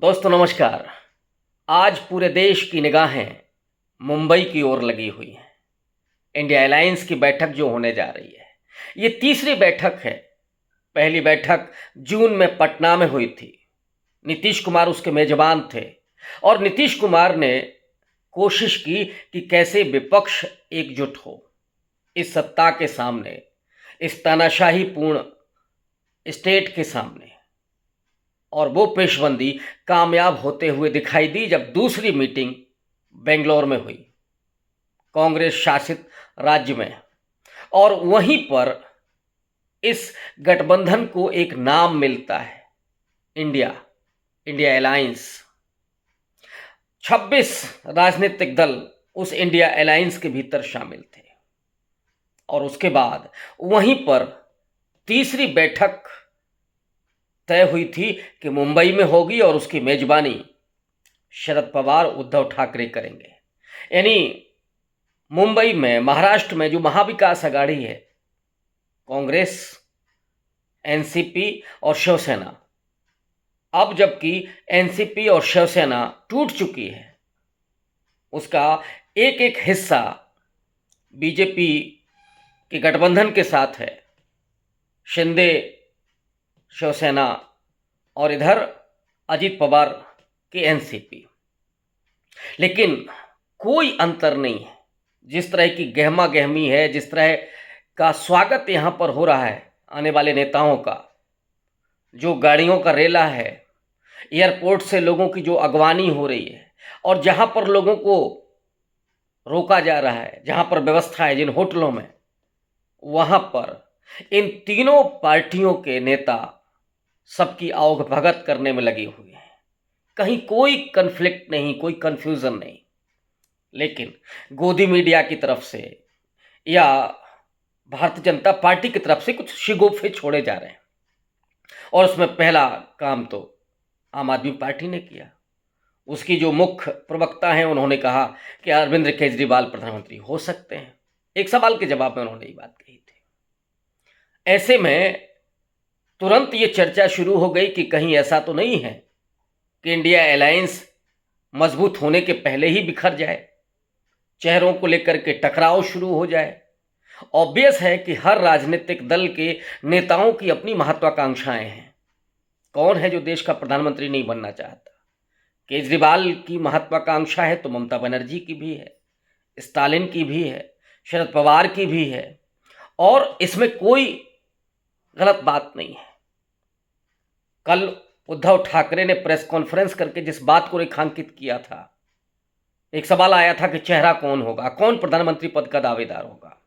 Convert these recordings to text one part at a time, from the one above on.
दोस्तों नमस्कार। आज पूरे देश की निगाहें मुंबई की ओर लगी हुई हैं। इंडिया अलायंस की बैठक जो होने जा रही है, ये तीसरी बैठक है। पहली बैठक जून में पटना में हुई थी। नीतीश कुमार उसके मेजबान थे और नीतीश कुमार ने कोशिश की कि कैसे विपक्ष एकजुट हो इस सत्ता के सामने, इस तानाशाही पूर्ण स्टेट के सामने। और वो पेशबंदी कामयाब होते हुए दिखाई दी जब दूसरी मीटिंग बेंगलोर में हुई, कांग्रेस शासित राज्य में। और वहीं पर इस गठबंधन को एक नाम मिलता है, इंडिया इंडिया अलायंस। 26 राजनीतिक दल उस इंडिया अलायंस के भीतर शामिल थे। और उसके बाद वहीं पर तीसरी बैठक तय हुई थी कि मुंबई में होगी और उसकी मेजबानी शरद पवार उद्धव ठाकरे करेंगे। यानी मुंबई में, महाराष्ट्र में जो महाविकास अघाड़ी है, कांग्रेस, एनसीपी और शिवसेना, अब जबकि एनसीपी और शिवसेना टूट चुकी है, उसका एक एक हिस्सा बीजेपी के गठबंधन के साथ है, शिंदे शिवसेना और इधर अजीत पवार की एनसीपी। लेकिन कोई अंतर नहीं है। जिस तरह की गहमा गहमी है, जिस तरह का स्वागत यहाँ पर हो रहा है आने वाले नेताओं का, जो गाड़ियों का रेला है, एयरपोर्ट से लोगों की जो अगवानी हो रही है, और जहाँ पर लोगों को रोका जा रहा है, जहाँ पर व्यवस्था है जिन होटलों में, वहाँ पर इन तीनों पार्टियों के नेता सबकी आवक भगत करने में लगे हुए हैं। कहीं कोई कन्फ्लिक्ट नहीं, कोई कन्फ्यूज़न नहीं। लेकिन गोदी मीडिया की तरफ से या भारतीय जनता पार्टी की तरफ से कुछ शिगुफे छोड़े जा रहे हैं। और उसमें पहला काम तो आम आदमी पार्टी ने किया। उसकी जो मुख्य प्रवक्ता हैं, उन्होंने कहा कि अरविंद केजरीवाल प्रधानमंत्री हो सकते हैं। एक सवाल के जवाब में उन्होंने ये बात कही थी। ऐसे में तुरंत ये चर्चा शुरू हो गई कि कहीं ऐसा तो नहीं है कि इंडिया अलायंस मजबूत होने के पहले ही बिखर जाए, चेहरों को लेकर के टकराव शुरू हो जाए। ऑब्वियस है कि हर राजनीतिक दल के नेताओं की अपनी महत्वाकांक्षाएं हैं। कौन है जो देश का प्रधानमंत्री नहीं बनना चाहता? केजरीवाल की महत्वाकांक्षा है तो ममता बनर्जी की भी है, स्टालिन की भी है, शरद पवार की भी है, और इसमें कोई गलत बात नहीं है। कल उद्धव ठाकरे ने प्रेस कॉन्फ्रेंस करके जिस बात को रेखांकित किया था, एक सवाल आया था कि चेहरा कौन होगा, कौन प्रधानमंत्री पद का दावेदार होगा।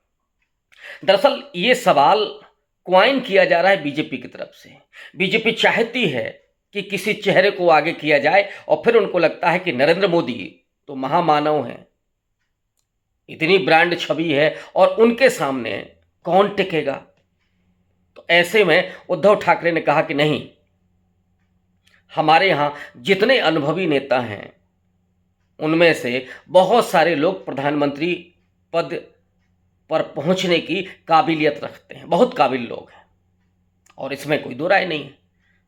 दरअसल ये सवाल क्वाइन किया जा रहा है बीजेपी की तरफ से। बीजेपी चाहती है कि किसी चेहरे को आगे किया जाए, और फिर उनको लगता है कि नरेंद्र मोदी तो महामानव हैं, इतनी ब्रांड छवि है, और उनके सामने कौन टिकेगा। तो ऐसे में उद्धव ठाकरे ने कहा कि नहीं, हमारे यहाँ जितने अनुभवी नेता हैं उनमें से बहुत सारे लोग प्रधानमंत्री पद पर पहुंचने की काबिलियत रखते हैं, बहुत काबिल लोग हैं, और इसमें कोई दो राय नहीं है।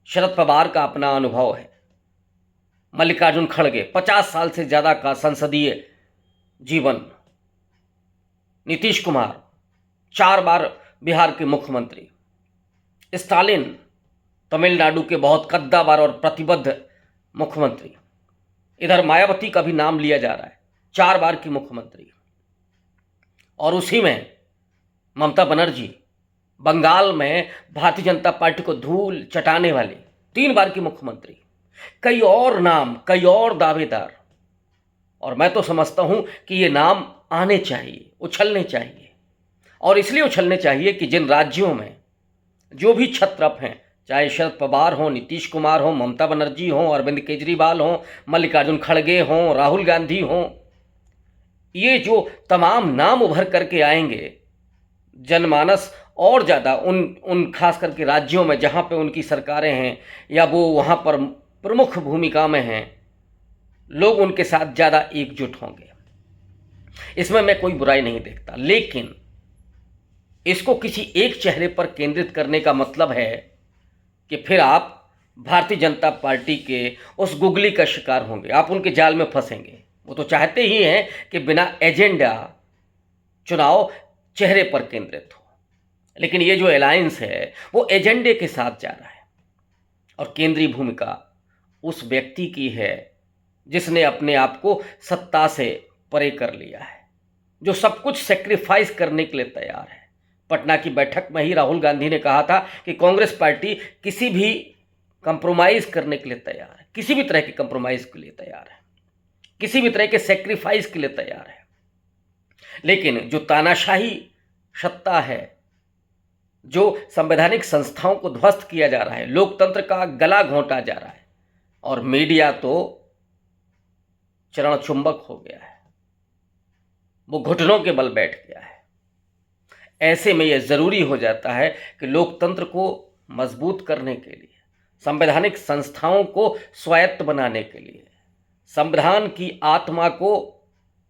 शरद पवार का अपना अनुभव है, मल्लिकार्जुन खड़गे 50 साल से ज़्यादा का संसदीय जीवन, नीतीश कुमार 4 बार बिहार के मुख्यमंत्री, स्टालिन तमिलनाडु के बहुत कद्दावर और प्रतिबद्ध मुख्यमंत्री, इधर मायावती का भी नाम लिया जा रहा है, 4 बार की मुख्यमंत्री, और उसी में ममता बनर्जी बंगाल में भारतीय जनता पार्टी को धूल चटाने वाली 3 बार की मुख्यमंत्री, कई और नाम, कई और दावेदार। और मैं तो समझता हूं कि ये नाम आने चाहिए, उछलने चाहिए, और इसलिए उछलने चाहिए कि जिन राज्यों में जो भी छत्रप हैं, चाहे शरद पवार हों, नीतीश कुमार हों, ममता बनर्जी हों, अरविंद केजरीवाल हों, मल्लिकार्जुन खड़गे हों, राहुल गांधी हों, ये जो तमाम नाम उभर करके आएंगे, जनमानस और ज़्यादा उन खास करके राज्यों में जहाँ पे उनकी सरकारें हैं या वो वहाँ पर प्रमुख भूमिका में हैं, लोग उनके साथ ज़्यादा एकजुट होंगे। इसमें मैं कोई बुराई नहीं देखता, लेकिन इसको किसी एक चेहरे पर केंद्रित करने का मतलब है कि फिर आप भारतीय जनता पार्टी के उस गुगली का शिकार होंगे, आप उनके जाल में फंसेंगे। वो तो चाहते ही हैं कि बिना एजेंडा चुनाव चेहरे पर केंद्रित हो, लेकिन ये जो अलायंस है वो एजेंडे के साथ जा रहा है और केंद्रीय भूमिका उस व्यक्ति की है जिसने अपने आप को सत्ता से परे कर लिया है, जो सब कुछ सेक्रीफाइस करने के लिए तैयार है। पटना की बैठक में ही राहुल गांधी ने कहा था कि कांग्रेस पार्टी किसी भी कंप्रोमाइज करने के लिए तैयार है, किसी भी तरह के कंप्रोमाइज के लिए तैयार है, किसी भी तरह के सेक्रीफाइस के लिए तैयार है। लेकिन जो तानाशाही सत्ता है, जो संवैधानिक संस्थाओं को ध्वस्त किया जा रहा है, लोकतंत्र का गला घोंटा जा रहा है और मीडिया तो चरण चुंबक हो गया है, वो घुटनों के बल बैठ गया है। ऐसे में यह जरूरी हो जाता है कि लोकतंत्र को मजबूत करने के लिए, संवैधानिक संस्थाओं को स्वायत्त बनाने के लिए, संविधान की आत्मा को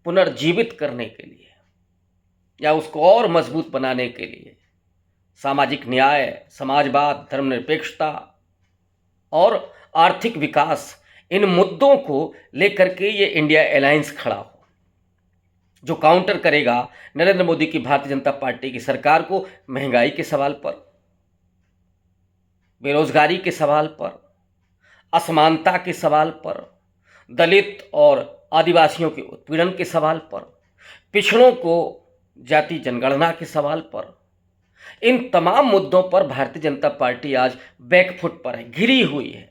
पुनर्जीवित करने के लिए या उसको और मजबूत बनाने के लिए सामाजिक न्याय, समाजवाद, धर्मनिरपेक्षता और आर्थिक विकास, इन मुद्दों को लेकर के ये इंडिया अलायंस खड़ा हो, जो काउंटर करेगा नरेंद्र मोदी की भारतीय जनता पार्टी की सरकार को महंगाई के सवाल पर, बेरोजगारी के सवाल पर, असमानता के सवाल पर, दलित और आदिवासियों के उत्पीड़न के सवाल पर, पिछड़ों को जाति जनगणना के सवाल पर। इन तमाम मुद्दों पर भारतीय जनता पार्टी आज बैकफुट पर है, घिरी हुई है,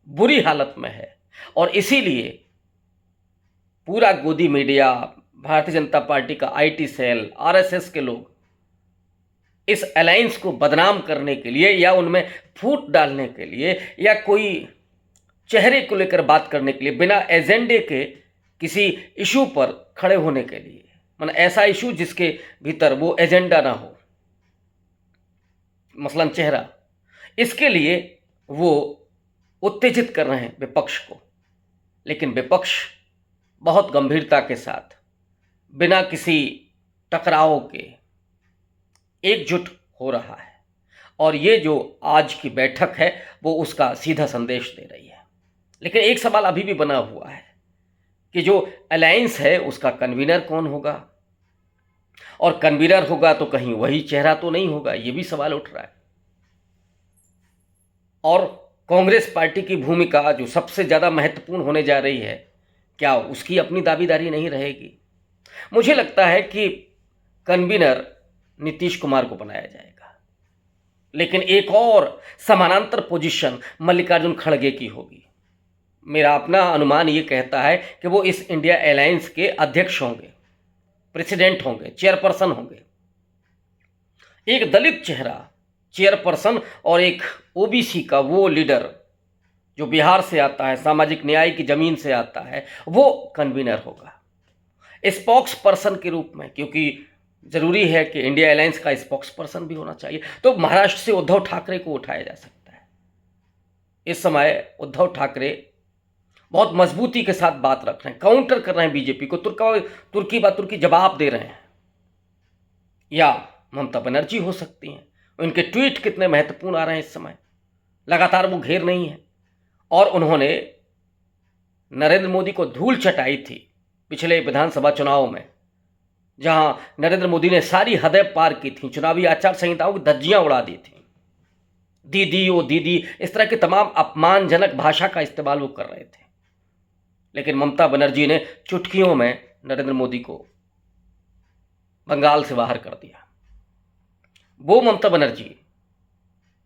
बुरी हालत में है और इसीलिए पूरा गोदी मीडिया, भारतीय जनता पार्टी का आईटी सेल, आरएसएस के लोग इस अलायंस को बदनाम करने के लिए या उनमें फूट डालने के लिए या कोई चेहरे को लेकर बात करने के लिए, बिना एजेंडे के किसी इशू पर खड़े होने के लिए, मतलब ऐसा इशू जिसके भीतर वो एजेंडा ना हो, मसलन चेहरा, इसके लिए वो उत्तेजित कर रहे हैं विपक्ष को। लेकिन विपक्ष बहुत गंभीरता के साथ, बिना किसी टकराव के एकजुट हो रहा है और ये जो आज की बैठक है वो उसका सीधा संदेश दे रही है। लेकिन एक सवाल अभी भी बना हुआ है कि जो अलायंस है उसका कन्वीनर कौन होगा, और कन्वीनर होगा तो कहीं वही चेहरा तो नहीं होगा, ये भी सवाल उठ रहा है। और कांग्रेस पार्टी की भूमिका जो सबसे ज़्यादा महत्वपूर्ण होने जा रही है, क्या उसकी अपनी दावेदारी नहीं रहेगी? मुझे लगता है कि कन्वीनर नीतीश कुमार को बनाया जाएगा, लेकिन एक और समानांतर पोजीशन मल्लिकार्जुन खड़गे की होगी। मेरा अपना अनुमान ये कहता है कि वो इस इंडिया अलायंस के अध्यक्ष होंगे, प्रेसिडेंट होंगे, चेयरपर्सन होंगे। एक दलित चेहरा चेयरपर्सन और एक ओबीसी का वो लीडर जो बिहार से आता है, सामाजिक न्याय की जमीन से आता है, वो कन्वीनर होगा स्पोक्स पर्सन के रूप में, क्योंकि जरूरी है कि इंडिया अलायंस का स्पोक्स पर्सन भी होना चाहिए। तो महाराष्ट्र से उद्धव ठाकरे को उठाया जा सकता है। इस समय उद्धव ठाकरे बहुत मजबूती के साथ बात रख रहे हैं, काउंटर कर रहे हैं बीजेपी को, तुर्की जवाब दे रहे हैं। या ममता बनर्जी हो सकती हैं, उनके ट्वीट कितने महत्वपूर्ण आ रहे हैं इस समय, लगातार वो घेर नहीं है। और उन्होंने नरेंद्र मोदी को धूल चटाई थी पिछले विधानसभा चुनाव में, जहां नरेंद्र मोदी ने सारी हदें पार की थी, चुनावी आचार संहिताओं की धज्जियां उड़ा दी थी, दीदी ओ दीदी, इस तरह की तमाम अपमानजनक भाषा का इस्तेमाल वो कर रहे थे। लेकिन ममता बनर्जी ने चुटकियों में नरेंद्र मोदी को बंगाल से बाहर कर दिया। वो ममता बनर्जी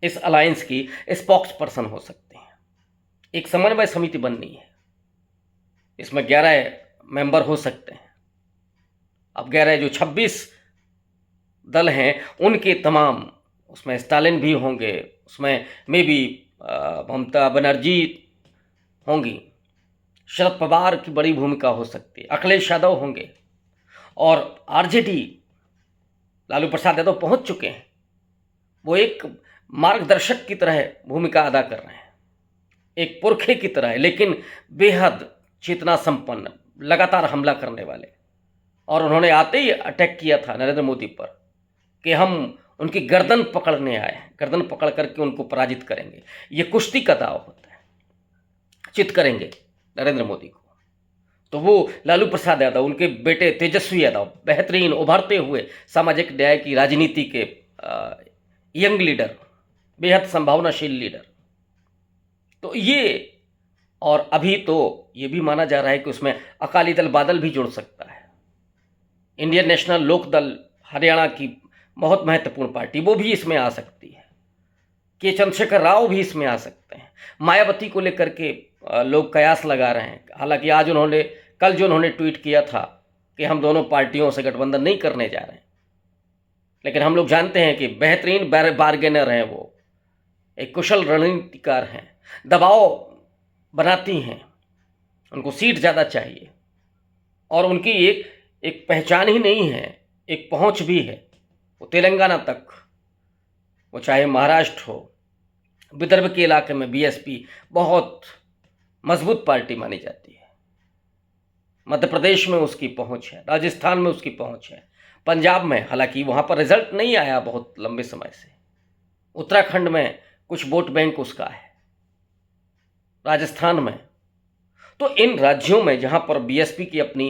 इस अलायंस की स्पोक्स पर्सन हो सकते हैं। एक समन्वय समिति बननी है, इसमें 11 मेंबर हो सकते हैं। अब 11 जो 26 दल हैं उनके तमाम, उसमें स्टालिन भी होंगे, उसमें मे बी ममता बनर्जी होंगी, शरद पवार की बड़ी भूमिका हो सकती है, अखिलेश यादव होंगे और आरजेडी लालू प्रसाद यादव पहुंच चुके हैं। वो एक मार्गदर्शक की तरह भूमिका अदा कर रहे हैं, एक पुरखे की तरह, लेकिन बेहद चेतना संपन्न, लगातार हमला करने वाले। और उन्होंने आते ही अटैक किया था नरेंद्र मोदी पर कि हम उनकी गर्दन पकड़ने आए हैं, गर्दन पकड़ करके उनको पराजित करेंगे। ये कुश्ती का दाव होता है। चित करेंगे नरेंद्र मोदी को तो वो लालू प्रसाद यादव, उनके बेटे तेजस्वी यादव, बेहतरीन उभरते हुए सामाजिक न्याय की राजनीति के यंग लीडर, बेहद संभावनाशील लीडर। तो ये, और अभी तो ये भी माना जा रहा है कि उसमें अकाली दल बादल भी जुड़ सकता है। इंडियन नेशनल लोक दल हरियाणा की बहुत महत्वपूर्ण पार्टी, वो भी इसमें आ सकती है। के चंद्रशेखर राव भी इसमें आ सकते हैं। मायावती को लेकर के लोग कयास लगा रहे हैं। हालांकि कल जो उन्होंने ट्वीट किया था कि हम दोनों पार्टियों से गठबंधन नहीं करने जा रहे हैं, लेकिन हम लोग जानते हैं कि बेहतरीन बार्गेनर हैं, वो एक कुशल रणनीतिकार हैं, दबाव बनाती हैं, उनको सीट ज़्यादा चाहिए और उनकी एक पहचान ही नहीं है, एक पहुंच भी है। वो तेलंगाना तक, वो चाहे महाराष्ट्र हो, विदर्भ के इलाके में बीएसपी बहुत मजबूत पार्टी मानी जाती है। मध्य प्रदेश में उसकी पहुंच है, राजस्थान में उसकी पहुंच है, पंजाब में, हालांकि वहाँ पर रिजल्ट नहीं आया बहुत लंबे समय से, उत्तराखंड में कुछ वोट बैंक उसका है, राजस्थान में। तो इन राज्यों में जहाँ पर बीएसपी की अपनी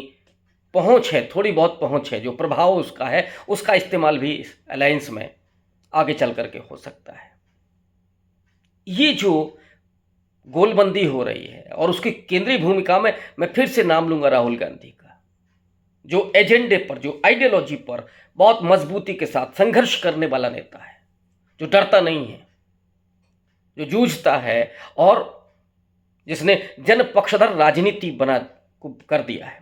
पहुंच है, थोड़ी बहुत पहुंच है, जो प्रभाव उसका है, उसका इस्तेमाल भी इस अलायंस में आगे चल करके हो सकता है। ये जो गोलबंदी हो रही है और उसकी केंद्रीय भूमिका में मैं फिर से नाम लूंगा राहुल गांधी का, जो एजेंडे पर, जो आइडियोलॉजी पर बहुत मजबूती के साथ संघर्ष करने वाला नेता है, जो डरता नहीं है, जो जूझता है और जिसने जन पक्षधर राजनीति बना कर दिया है।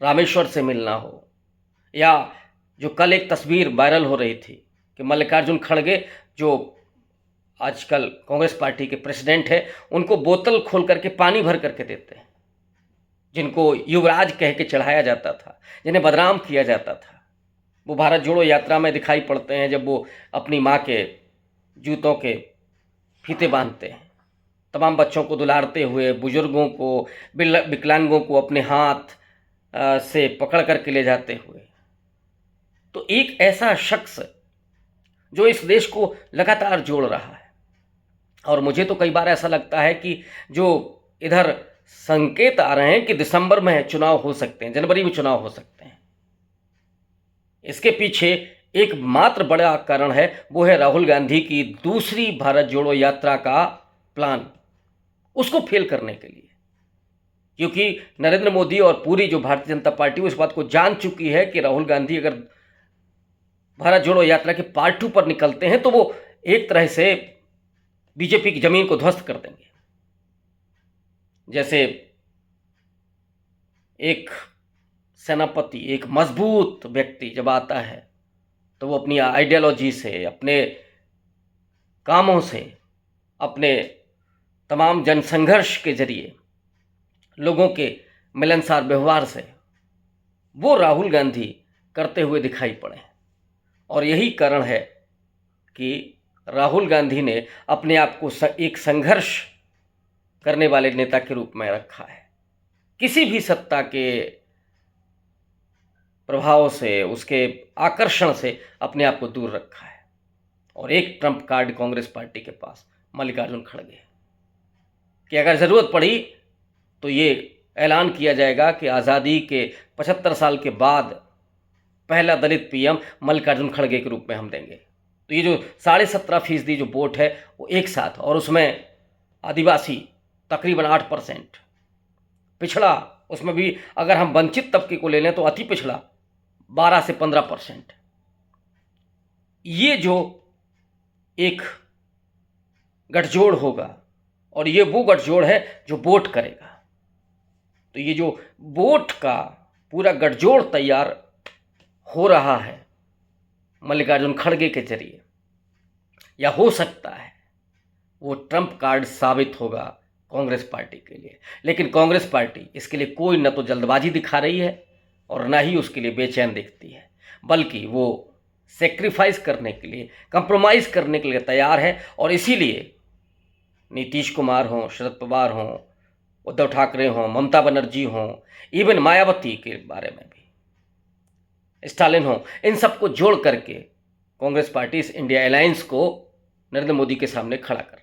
रामेश्वर से मिलना हो, या जो कल एक तस्वीर वायरल हो रही थी कि मल्लिकार्जुन खड़गे, जो आजकल कांग्रेस पार्टी के प्रेसिडेंट है, उनको बोतल खोल करके पानी भर करके देते हैं, जिनको युवराज कह के चढ़ाया जाता था, जिन्हें बदनाम किया जाता था। वो भारत जोड़ो यात्रा में दिखाई पड़ते हैं जब वो अपनी माँ के जूतों के फीते बांधते हैं, तमाम बच्चों को दुलारते हुए, बुजुर्गों को, विकलांगों को अपने हाथ से पकड़ करके ले जाते हुए। तो एक ऐसा शख्स जो इस देश को लगातार जोड़ रहा है, और मुझे तो कई बार ऐसा लगता है कि जो इधर संकेत आ रहे हैं कि दिसंबर में चुनाव हो सकते हैं, जनवरी में चुनाव हो सकते हैं, इसके पीछे एक मात्र बड़ा कारण है, वो है राहुल गांधी की दूसरी भारत जोड़ो यात्रा का प्लान, उसको फेल करने के लिए। क्योंकि नरेंद्र मोदी और पूरी जो भारतीय जनता पार्टी इस बात को जान चुकी है कि राहुल गांधी अगर भारत जोड़ो यात्रा के पार्ट 2 पर निकलते हैं तो वो एक तरह से बीजेपी की जमीन को ध्वस्त कर देंगे। जैसे एक सेनापति, एक मजबूत व्यक्ति जब आता है तो वो अपनी आइडियोलॉजी से, अपने कामों से, अपने तमाम जनसंघर्ष के जरिए, लोगों के मिलनसार व्यवहार से, वो राहुल गांधी करते हुए दिखाई पड़े। और यही कारण है कि राहुल गांधी ने अपने आप को एक संघर्ष करने वाले नेता के रूप में रखा है। किसी भी सत्ता के प्रभाव से, उसके आकर्षण से अपने आप को दूर रखा है। और एक ट्रम्प कार्ड कांग्रेस पार्टी के पास मल्लिकार्जुन खड़गे, कि अगर ज़रूरत पड़ी तो ये ऐलान किया जाएगा कि आज़ादी के 75 साल के बाद पहला दलित पीएम मल्लिकार्जुन खड़गे के रूप में हम देंगे। तो ये जो 17.5% जो वोट है वो एक साथ, और उसमें आदिवासी तकरीबन 8%, पिछड़ा, उसमें भी अगर हम वंचित तबके को ले लें तो अति पिछड़ा 12 से 15%। ये जो एक गठजोड़ होगा, और ये वो गठजोड़ है जो वोट करेगा। तो ये जो वोट का पूरा गठजोड़ तैयार हो रहा है मल्लिकार्जुन खड़गे के जरिए, या हो सकता है वो ट्रम्प कार्ड साबित होगा कांग्रेस पार्टी के लिए। लेकिन कांग्रेस पार्टी इसके लिए कोई न तो जल्दबाजी दिखा रही है और न ही उसके लिए बेचैन दिखती है, बल्कि वो सेक्रीफाइस करने के लिए, कंप्रोमाइज़ करने के लिए तैयार है। और इसीलिए नीतीश कुमार हों, शरद पवार हों, उद्धव ठाकरे हों, ममता बनर्जी हों, इवन मायावती के बारे में भी, स्टालिन हों, इन सबको जोड़ करके कांग्रेस पार्टी इस इंडिया अलायंस को नरेंद्र मोदी के सामने खड़ा कर